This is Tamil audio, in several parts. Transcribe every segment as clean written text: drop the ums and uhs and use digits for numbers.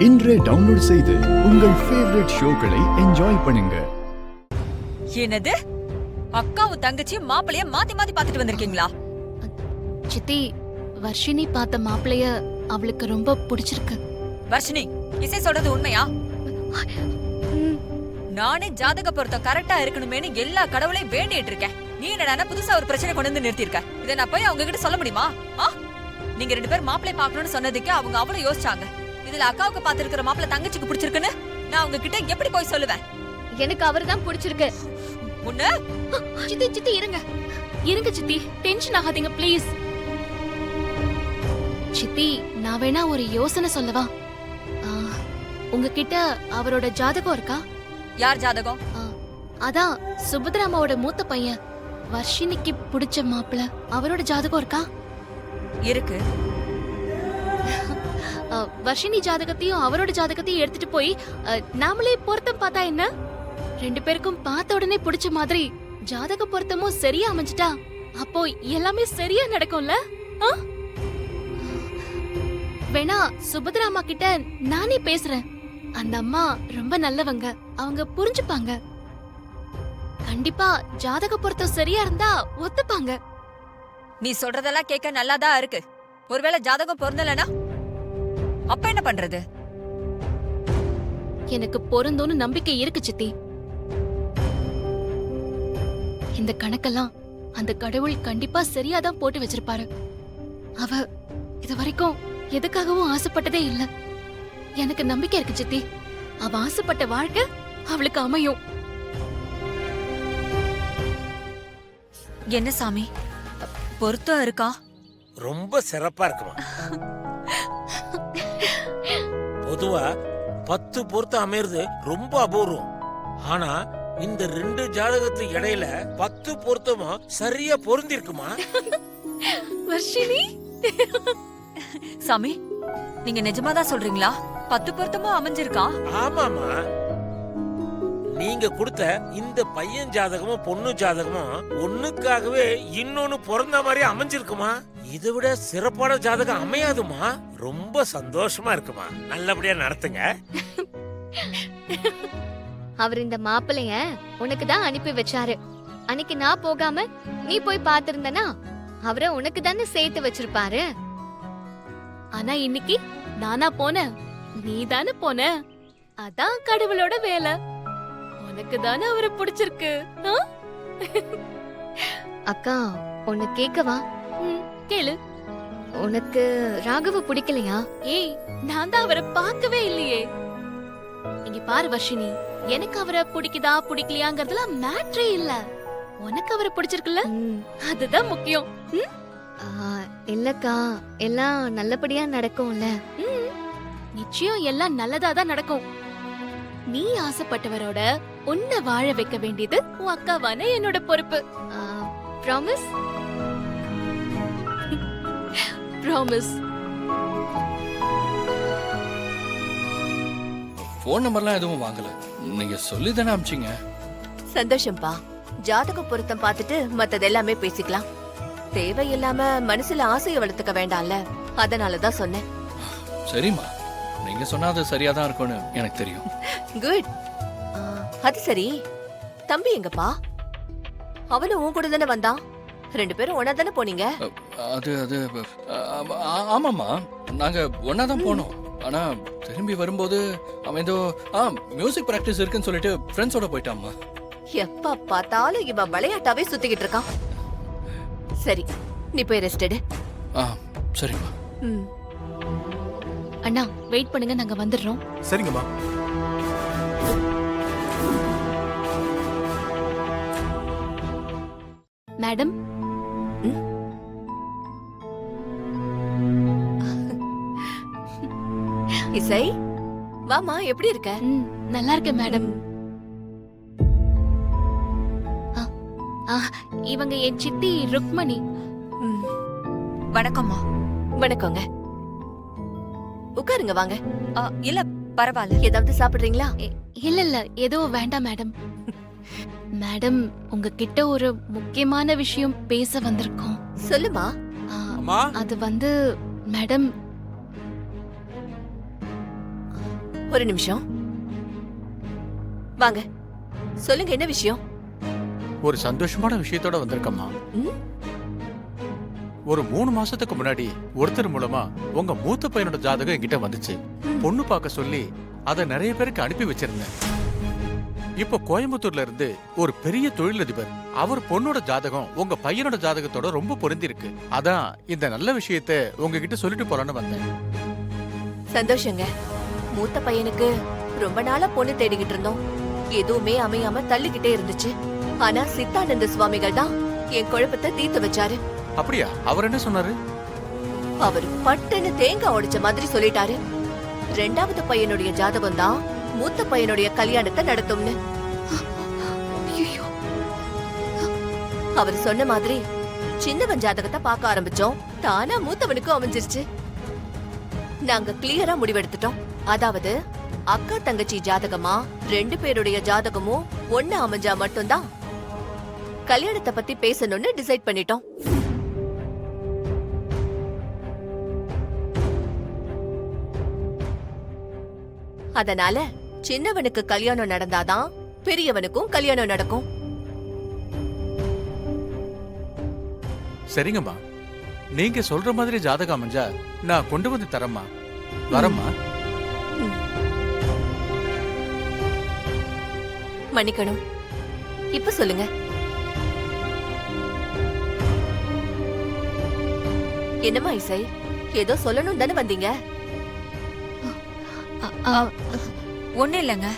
இன்றே டவுன்லோட் செய்து உங்கள் ஃபேவரட் ஷோக்களை என்ஜாய் பண்ணுங்க. என்னது? அக்காவும் தங்கச்சியும் மாப்பிளைய மாத்தி மாத்தி பாத்துட்டு வந்திருக்கீங்களா? சித்தி, வர்ஷினி பார்த்த மாப்பிளைய அவளுக்கு ரொம்ப பிடிச்சிருக்கு. வர்ஷினி, இசை சொல்றது உண்மையா? நானே ஜாதக பொருத்தம் கரெக்டா இருக்கணுமேனு எல்லா கடவுளையும் வேண்டிட்டு இருக்கேன். நீ என்னடா புதுசா ஒரு பிரச்சனை கொண்டு வந்து நிறுத்திருக்க? இதை நான் போய் அவங்க கிட்ட சொல்ல முடியுமா? நீங்க 2 பேர் மாப்பிளை பாக்கணும்னு சொன்னதுக்கு அவங்க அவ்வளவு யோசிச்சாங்க. இதுல அக்காவுக்கு பாத்துருக்கிற மாப்பிளை தங்கச்சிக்கு பிடிச்சிருக்குன்னு நான் அவங்க கிட்ட எப்படி போய் சொல்லுவேன்? எனக்கு அவர்தான் பிடிச்சிருக்கு. முன்ன சித்தி சித்தி இருங்க இருங்க சித்தி, டென்ஷன் ஆகாதீங்க ப்ளீஸ். சித்தி, நான் வேணா ஒரு யோசனை சொல்லவா? உங்ககிட்ட அவரோட ஜாதகம் இருக்கா? யார் ஜாதகம்? அதான் சுபத்ராமாவோட மூத்த பையன் வர்ஷினிக்கு பிடிச்ச மாப்பிள, அவரோட ஜாதகம் இருக்கா? இருக்கு. வர்ஷினி ஜாதகத்தையும் அவரோட ஜாதகத்தையும் எடுத்துட்டு போய் நாமளே பொருத்தம் பார்த்தா என்ன? 2 பேருக்கும் பார்த்த உடனே பிடிச்ச மாதிரி ஜாதக பொருத்தமும் சரியா அமைஞ்சிட்டா அப்போ எல்லாமே சரியா நடக்கும்ல? வேணா சுபத்ராமா கிட்ட நானே பேசுறேன். அந்த அம்மா ரொம்ப நல்லவங்க, அவங்க புரிஞ்சுப்பாங்க. கண்டிப்பா ஜாதக பொருத்தம் சரியா இருந்தா ஒத்துப்பாங்க. நீ சொல்றதெல்லாம் கேட்க நல்லாதான் இருக்கு. ஒருவேளை ஜாதகம் பொருந்தலனா அப்ப என்ன பண்றது? எனக்கு பொருந்தோன்னு நம்பிக்கை இருக்கு சித்தி. இந்த கணக்கெல்லாம் அந்த கடவுள் கண்டிப்பா சரியாதான் போட்டு வச்சிருப்பாரு. அவ இது வரைக்கும் எதுக்காகவும் ஆசைப்பட்டதே இல்ல. எனக்கு நம்பிக்கை இருக்கு சித்தி, அவ ஆசைப்பட்ட வாழ்க்கை அவளுக்கு அமையும். என்ன சாமி, பொருத்தம் இருக்கா? ரொம்ப சிறப்பா இருக்குமா. பொதுவா 10 பொருத்தம் அமைறது ரொம்ப அபூர்வம். ஆனா இந்த 2 ஜாதகத்து இடையில 10 பொருத்தமும் சரியா பொருந்திருக்குமா. வர்ஷினி, சாமி, நீங்க நிஜமாதான் சொல்றீங்களா? 10 பொருத்தமும் அமைஞ்சிருக்கா? ஆமாமா, நீங்க கொடுத்த இந்த பையன் ஜாதகமும் பொண்ணு ஜாதகமும் ஒண்ணுக்காகவே இன்னொன்னு பிறந்த மாதிரி அமைஞ்சிருக்குமா. இதை விட சிறப்பான ஜாதகம் அமையாதுமா. ரொம்ப சந்தோஷமா இருக்குமா. நல்லபடியா நடத்துங்க. அவர் இந்த மாப்பிளைய உனக்கு தான் அனுப்பி வச்சாரு. அன்னைக்கு நான் போகாம நீ போய் பாத்திருந்தனா அவரை உனக்கு தானே சேர்த்து வச்சிருப்பாரு. ஆனா இன்னைக்கு நானா போனேன், நீ தானே போன. அதான் கடவுளோட வேலை. உனக்கு தானே அவரை பிடிச்சிருக்கு. அக்கா, உன்னை கேக்கவா? கேளு. உனக்கு ராகவ பிடிக்கலையா? ஏய், நான் தான் அவரை பார்க்கவே இல்லையே. இங்க பாரு வர்ஷினி, எனக்கு அவரை பிடிக்குதா பிடிக்கலையாங்கிறதுலாம் மேட்ரே இல்ல. உனக்கு அவரை பிடிச்சிருக்குல்ல, அதுதான் முக்கியம். இல்லக்கா, எல்லாம் நல்லபடியா நடக்கும்ல? நிச்சயம் எல்லாம் நல்லதா தான் நடக்கும். நீ ஆசைப்பட்டவரோட உன்னை வாழ வைக்க வேண்டியது உன் அக்காவான என்னோட பொறுப்பு. ப்ராமிஸ்? ப்ராமிஸ். போன் நம்பர்லாம் எதுவும் வாங்கல, நீங்க சொல்லி தானே அனுப்பிச்சீங்க. சந்தோஷம்பா. ஜாதக பொருத்தம் பார்த்துட்டு மத்தது எல்லாமே பேசிக்கலாம். தேவையில்லாம மனசுல ஆசையை வளர்த்துக்க வேண்டாம்ல, அதனாலதான் சொன்னேன். சரிம்மா, நீங்க சொன்னா அது சரியா தான் இருக்கும்னு எனக்கு தெரியும். குட். அது சரி, தம்பி எங்கப்பா? அவனும் உன் கூட தானே வந்தான். 2 பேரும் ஒன்னா தானே போனீங்க? அது அது ஆமாம்மா, நாங்க ஒன்னா தான் போனோம். ஆனா திரும்பி வரும்போது அவன் ஏதோ மியூசிக் பிராக்டிஸ் இருக்குன்னு சொல்லிட்டு ஃப்ரெண்ட்ஸோட போயிட்டாம்மா. எப்ப பார்த்தாலும் இவன் விளையாட்டாவே சுத்திக்கிட்டு இருக்கான். சரி, நீ போய் ரெஸ்ட் எடு. சரிம்மா. அண்ணா, வெயிட் பண்ணுங்க, நாங்க வந்துடுறோம். சரிங்கம்மா. மேடம், இசை, வாமா, எப்படி இருக்க? நல்லா இருக்கேன் மேடம். இவங்க என் சித்தி ருக்மணி. வணக்கம்மா. வணக்கங்க. உட்காருங்க, வாங்க. இல்ல பரவாயில்ல. ஏதாவது சாப்பிடுறீங்களா? இல்ல இல்ல, ஏதோ வேண்டாம் மேடம். மேடம், உங்ககிட்ட ஒரு முக்கியமான விஷயம் பேச வந்திருக்கோம். சொல்லுமா. அது வந்து மேடம், ஒரு நிமிஷம் வாங்க, சொல்லுங்க என்ன விஷயம்? ஒரு சந்தோஷமான விஷயத்தோட வந்திருக்கம்மா. ம்? ஒரு 3 மாசத்துக்கு முன்னாடி ஒருத்தர் மூலமா உங்க மூத்த பையனோட ஜாதகம் என்கிட்ட வந்துச்சு. பொண்ணு பார்க்க சொல்லி அதை நிறைய பேருக்கு அனுப்பி வச்சிருந்தேன். இப்போ கோயம்புத்தூர்ல இருந்து ஒரு பெரிய தொழிலதிபர், அவர் பொண்ணோட ஜாதகம் உங்க பையனோட ஜாதகத்தோட ரொம்ப பொருந்தி இருக்கு. அதான் இந்த நல்ல விஷயத்த உங்ககிட்ட சொல்லிட்டு போலான்னு வந்தேன். சந்தோஷங்க. மூத்த பையனுக்கு ரொம்ப நாளா பொண்ணு தேடிக்கிட்டு இருந்தோம். எதுவுமே அமையாம தள்ளிக்கிட்டே இருந்துச்சு. ஆனா சித்தானந்த சுவாமிகள் தான் என் குழப்பத்தை தீர்த்து வச்சாரு. அப்படியா? அவர் என்ன சொன்னாரு? அவர் பட்டுன்னு தேங்காய் உடைச்ச மாதிரி சொல்லிட்டாரு. 2வது பையனுடைய ஜாதகம் தான் மூத்த பையனுடைய கல்யாணத்தை நடத்தும்னு. ஐயோ, அவர் சொன்ன மாதிரி சின்னவன் ஜாதகத்தை பார்க்க ஆரம்பிச்சோம். தானா மூத்தவனுக்கும் அமைஞ்சிருச்சு. நாங்க கிளியரா முடிவெடுத்துட்டோம். அதாவது அக்கா தங்கச்சி ஜாதகமா 2 பேருடைய ஜாதகமும் ஒண்ணு அமைஞ்சா மட்டும்தான் கல்யாணத்தை பத்தி பேசணும்னு டிசைட் பண்ணிட்டோம். அதனால சின்னவனுக்கு கல்யாணம் நடந்தாதான் பெரியவனுக்கும் கல்யாணம் நடக்கும். சரிங்கம்மா, நீங்க சொல்ற மாதிரி ஜாதகம் அமைஞ்சா நான் கொண்டு வந்து தரேம்மா. வரம்மா. மன்னிக்கணும். இப்ப சொல்லுங்க. என்னம்மா இசை, ஏதோ சொல்லணும் தானே வந்தீங்க? ஒண்ணும் இல்லைங்க.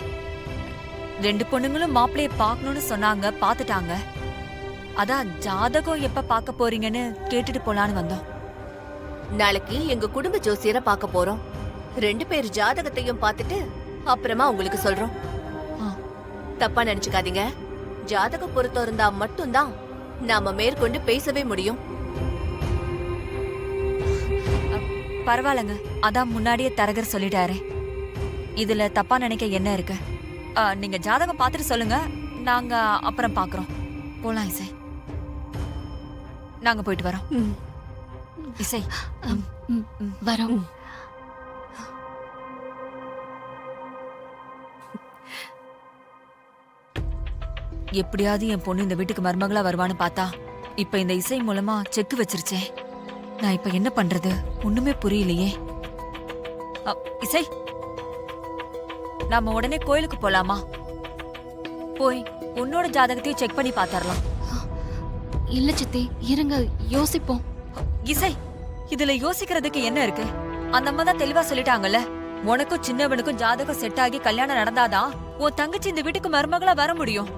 2 பொண்ணுங்களும் மாப்பிளைய பாக்கணும்னு சொன்னாங்க, பாத்துட்டாங்க. அதான் ஜாதகம் எப்ப பார்க்க போறீங்கன்னு கேட்டுட்டு போலான்னு வந்தோம். நாளைக்கு எங்க குடும்ப ஜோசியரை பார்க்க போறோம். 2 பேர் ஜாதகத்தையும் பார்த்துட்டு அப்புறமா உங்களுக்கு சொல்றோம். தப்பா நினைச்சுக்காதீங்க. ஜாதக பொருத்தம் இருந்தா மட்டும்தான் நாம மேற்கொண்டு பேசவே முடியும். பரவாயில்லங்க, அதான் முன்னாடியே தரகர் சொல்லிட்டாரே. இதுல தப்பா நினைக்க என்ன இருக்கு? நீங்க ஜாதகம் பார்த்துட்டு சொல்லுங்க, நாங்க அப்புறம் பாக்குறோம். போலாம் இசை, நாங்க போயிட்டு வரோம். இசை, வரோம். எப்படியாவது என் பொண்ணு இந்த வீட்டுக்கு மருமகளா வருவான்னு பார்த்தா இப்ப இந்த இசை மூலமா செக் வச்சிருச்சே. நான் இப்ப என்ன பண்றது? ஒண்ணுமே புரியலையே. இசை, நாம உடனே கோயிலுக்கு போலாமா? போய் உன்னோட ஜாதகத்தையும் செக் பண்ணி பாத்தரலாம். இல்ல சித்தி, இருங்க, யோசிப்போம். இசை, இதுல யோசிக்கிறதுக்கு என்ன இருக்கு? அந்த அம்மா தான் தெளிவா சொல்லிட்டாங்கல்ல, உனக்கும் சின்னவனுக்கும் ஜாதகம் செட் ஆகி கல்யாணம் நடந்தாதான் உன் தங்கச்சி இந்த வீட்டுக்கு மருமகளா வர முடியும்.